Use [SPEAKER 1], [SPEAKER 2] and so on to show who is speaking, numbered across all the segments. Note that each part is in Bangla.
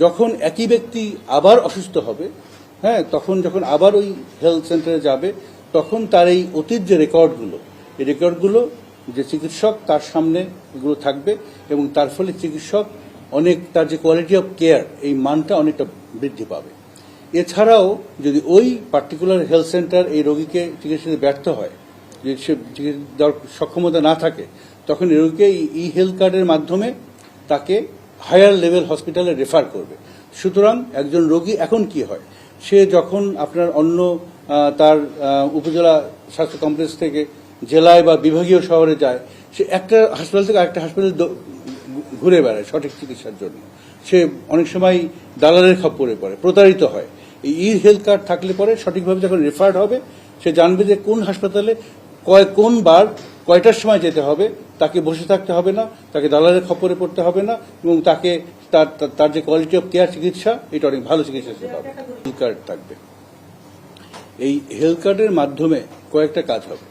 [SPEAKER 1] যখন একই ব্যক্তি আবার অসুস্থ হবে, হ্যাঁ, তখন যখন আবার ওই হেলথ সেন্টারে যাবে, তখন তার এই অতীত যে রেকর্ডগুলো, এই রেকর্ডগুলো যে চিকিৎসক তার সামনে এগুলো থাকবে এবং তার ফলে চিকিৎসক অনেক তার যে কোয়ালিটি অফ কেয়ার এই মানটা অনেকটা বৃদ্ধি পাবে। এছাড়াও যদি ওই পার্টিকুলার হেলথ সেন্টার এই রোগীকে চিকিৎসাতে ব্যর্থ হয়, যদি সে চিকিৎসা দেওয়ার সক্ষমতা না থাকে, তখন এই রোগীকে ই হেলথ কার্ডের মাধ্যমে তাকে হায়ার লেভেল হসপিটালে রেফার করবে। সুতরাং একজন রোগী এখন কি হয়, সে যখন আপনার অন্য তার উপজেলা স্বাস্থ্য কমপ্লেক্স থেকে জেলায় বা বিভাগীয় শহরে যায়, সে একটা হাসপাতাল থেকে আরেকটা হাসপাতাল ঘুরে বেড়ায় সঠিক চিকিৎসার জন্য। সে অনেক সময় দালালের খপ্পরে পড়ে, প্রতারিত হয়। এই ই হেলথ কার্ড থাকলে পরে সঠিকভাবে যখন রেফার্ড হবে, সে জানবে যে কোন হাসপাতালে কোন বার কয়টার সময় যেতে হবে, তাকে বসে থাকতে হবে না, তাকে দালালের খপ্পরে পড়তে হবে না, এবং তাকে তার যে কোয়ালিটি অফ কেয়ার চিকিৎসা, এটা অনেক ভালো চিকিৎসা সে পাবে। হেলথ কার্ড থাকবে। এই হেলথ কার্ডের মাধ্যমে কয়েকটা কাজ হবে।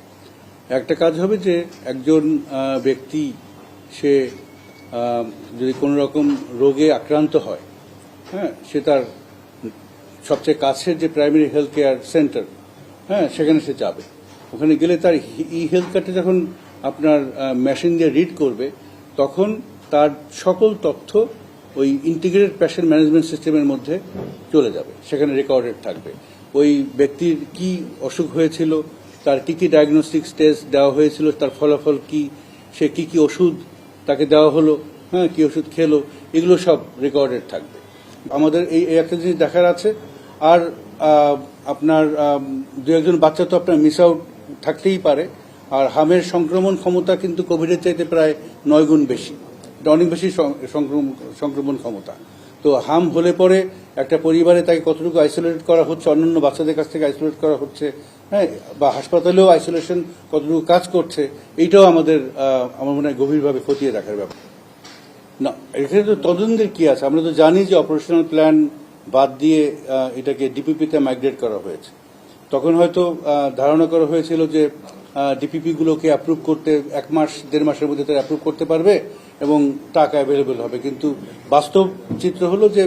[SPEAKER 1] একটা কাজ হবে যে একজন ব্যক্তি সে যদি কোনো রকম রোগে আক্রান্ত হয়, হ্যাঁ, সে তার সবচেয়ে কাছের যে প্রাইমারি হেলথ কেয়ার সেন্টার, হ্যাঁ, সেখানে সে যাবে। ওখানে গেলে তার ই হেলথ কার্ডটা যখন আপনার মেশিন দিয়ে রিড করবে, তখন তার সকল তথ্য ওই ইন্টিগ্রেটেড পেশেন্ট ম্যানেজমেন্ট সিস্টেমের মধ্যে চলে যাবে, সেখানে রেকর্ডেড থাকবে। ওই ব্যক্তির কি অসুখ হয়েছিল, তার কি কি ডায়াগনস্টিক্স টেস্ট দেওয়া হয়েছিল, তার ফলাফল কি, সে কি কি ওষুধ তাকে দেওয়া হলো, হ্যাঁ, কি ওষুধ খেলো, এগুলো সব রেকর্ডেড থাকবে। আমাদের এই একটা জিনিস দেখার আছে। আর আপনার দু একজন বাচ্চা তো আপনার মিস আউট থাকতেই পারে। আর হামের সংক্রমণ ক্ষমতা কিন্তু কোভিডের চাইতে প্রায় 9 গুণ বেশি, এটা অনেক বেশি সংক্রমণ ক্ষমতা। তো হাম হলে পরে একটা পরিবারে তাকে কতটুকু আইসোলেট করা হচ্ছে, অন্যান্য বাচ্চাদের কাছ থেকে আইসোলেট করা হচ্ছে, হ্যাঁ, বা হাসপাতালেও আইসোলেশন কতটুকু কাজ করছে, এইটাও আমাদের আমার মনে হয় গভীরভাবে খতিয়ে রাখার ব্যাপার। না, এখানে তো তদন্তের কি আছে, আমরা তো জানি যে অপারেশনাল প্ল্যান বাদ দিয়ে এটাকে ডিপিপিতে মাইগ্রেট করা হয়েছে। তখন হয়তো ধারণা করা হয়েছিল যে ডিপিপি গুলোকে অ্যাপ্রুভ করতে 1 মাস 1.5 মাসের মধ্যে তারা অ্যাপ্রুভ করতে পারবে এবং টাকা অ্যাভেলেবল হবে। কিন্তু বাস্তব চিত্র হলো যে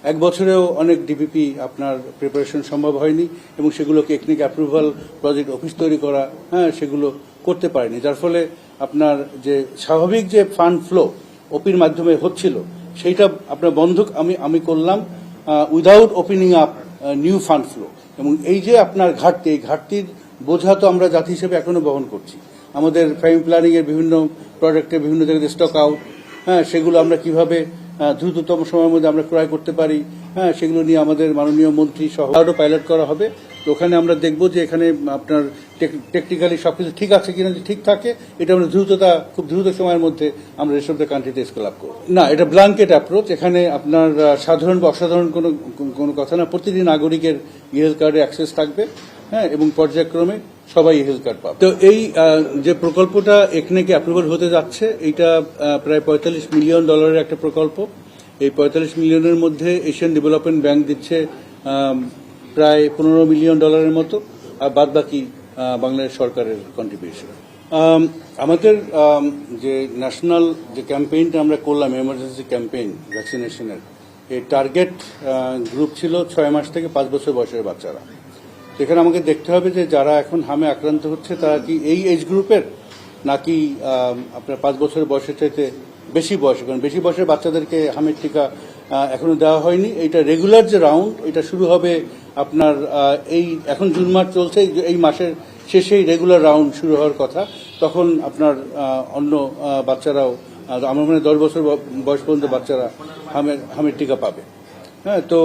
[SPEAKER 1] 1 বছরেও অনেক ডিপিপি আপনার প্রিপারেশন সম্ভব হয়নি এবং সেগুলোকে টেকনিক অ্যাপ্রুভাল প্রজেক্ট অফিস তৈরি করা, হ্যাঁ, সেগুলো করতে পারেনি। যার ফলে আপনার যে স্বাভাবিক যে ফান্ড ফ্লো ওপির মাধ্যমে হচ্ছিল, সেইটা আপনার বন্ধ আমি করলাম without opening up new fund flow. এবং এই যে আপনার ঘাটতি, এই ঘাটতির বোঝা তো আমরা জাতি হিসেবে এখনো বহন করছি। আমাদের প্রাইম প্ল্যানিং এর বিভিন্ন প্রজেক্টে বিভিন্ন জায়গায় স্টক আউট, হ্যাঁ, সেগুলো আমরা কিভাবে দ্রুততম সময়ের মধ্যে আমরা ক্রয় করতে পারি, হ্যাঁ, সেগুলো নিয়ে আমাদের মাননীয় মন্ত্রী সহ আরও পাইলট করা হবে। তো ওখানে আমরা দেখব যে এখানে আপনার টেকনিক্যালি সবকিছু ঠিক আছে কিনা, যদি ঠিক থাকে এটা আমরা খুব দ্রুত সময়ের মধ্যে আমরা রেস্ট অফ দ্য কান্ট্রিতে স্কেল আপ করব। না, এটা ব্ল্যাঙ্কেট অ্যাপ্রোচ। এখানে আপনার সাধারণ বা অসাধারণ কোনো কথা না। প্রতিটি নাগরিকের হেলথ কার্ডে অ্যাক্সেস থাকবে, হ্যাঁ, এবং পর্যায়ক্রমে সবাই হেলথ কার্ড পাবে। তো এই যে প্রকল্পটা একনেকে অ্যাপ্রুভাল হতে যাচ্ছে, এইটা প্রায় $45 মিলিয়ন একটা প্রকল্প। এই 45 মিলিয়নের মধ্যে এশিয়ান ডেভেলপমেন্ট ব্যাংক দিচ্ছে প্রায় $15 মিলিয়ন মতো, আর বাদ বাকি বাংলাদেশ সরকারের কন্ট্রিবিউশন। আমাদের যে ন্যাশনাল যে ক্যাম্পেইনটা আমরা করলাম, এমার্জেন্সি ক্যাম্পেইন ভ্যাকসিনেশনের, এই টার্গেট গ্রুপ ছিল 6 মাস থেকে 5 বছর বয়সের বাচ্চারা। এখানে আমাকে দেখতে হবে যে যারা এখন হামে আক্রান্ত হচ্ছে তারা কি এই এজ গ্রুপের, নাকি আপনার 5 বছরের বয়সের চাইতে বেশি বয়স। কারণ বেশি বয়সের বাচ্চাদেরকে হামের টিকা এখনো দেওয়া হয়নি। এইটা রেগুলার যে রাউন্ড, এটা শুরু হবে আপনার এই এখন জুন মাস চলছে, এই মাসের শেষেই রেগুলার রাউন্ড শুরু হওয়ার কথা। তখন আপনার অন্য বাচ্চারাও, আমার মনে হয় 10 বছর বয়স পর্যন্ত বাচ্চারা হামের টিকা পাবে। হ্যাঁ, তো